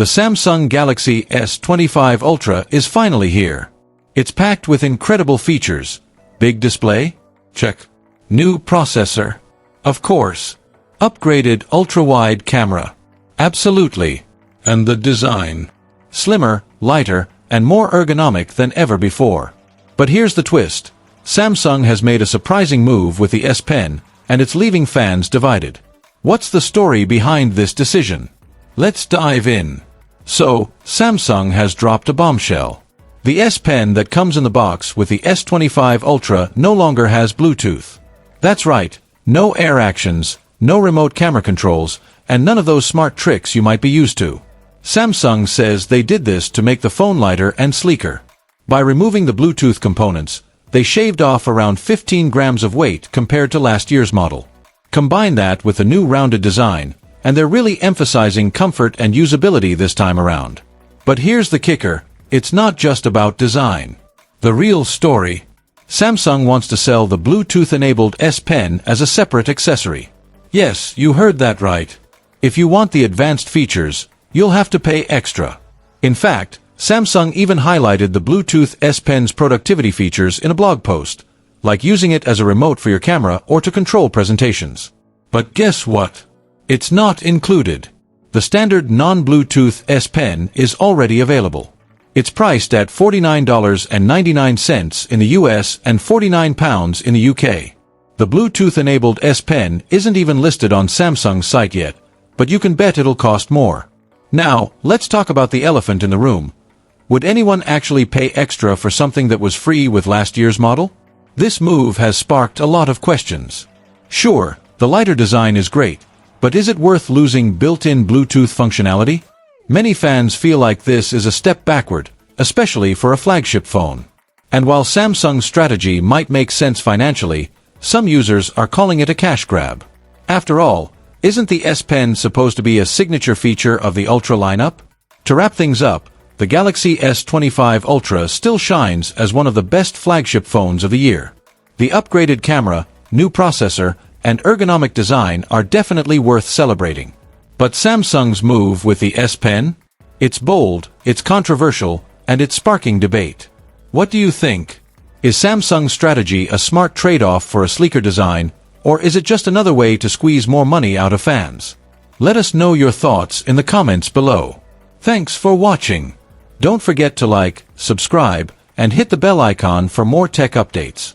The Samsung Galaxy S25 Ultra is finally here. It's packed with incredible features. Big display? Check. New processor? Of course. Upgraded ultra-wide camera? Absolutely. And the design? Slimmer, lighter, and more ergonomic than ever before. But here's the twist. Samsung has made a surprising move with the S Pen, and it's leaving fans divided. What's the story behind this decision? Let's dive in. So, Samsung has dropped a bombshell. The S Pen that comes in the box with the S25 Ultra no longer has Bluetooth. That's right, no air actions, no remote camera controls, and none of those smart tricks you might be used to. Samsung says they did this to make the phone lighter and sleeker. By removing the Bluetooth components, they shaved off around 15 grams of weight compared to last year's model. Combine that with the new rounded design, and they're really emphasizing comfort and usability this time around. But here's the kicker, it's not just about design. The real story. Samsung wants to sell the Bluetooth-enabled S Pen as a separate accessory. Yes, you heard that right. If you want the advanced features, you'll have to pay extra. In fact, Samsung even highlighted the Bluetooth S Pen's productivity features in a blog post, like using it as a remote for your camera or to control presentations. But guess what? It's not included. The standard non-Bluetooth S Pen is already available. It's priced at $49.99 in the US and £49 in the UK. The Bluetooth-enabled S Pen isn't even listed on Samsung's site yet, but you can bet it'll cost more. Now, let's talk about the elephant in the room. Would anyone actually pay extra for something that was free with last year's model? This move has sparked a lot of questions. Sure, the lighter design is great, but is it worth losing built-in Bluetooth functionality? Many fans feel like this is a step backward, especially for a flagship phone. And while Samsung's strategy might make sense financially, some users are calling it a cash grab. After all, isn't the S Pen supposed to be a signature feature of the Ultra lineup? To wrap things up, the Galaxy S25 Ultra still shines as one of the best flagship phones of the year. The upgraded camera, new processor, and ergonomic design are definitely worth celebrating. But Samsung's move with the S Pen? It's bold, it's controversial, and it's sparking debate. What do you think? Is Samsung's strategy a smart trade-off for a sleeker design, or is it just another way to squeeze more money out of fans? Let us know your thoughts in the comments below. Thanks for watching. Don't forget to like, subscribe, and hit the bell icon for more tech updates.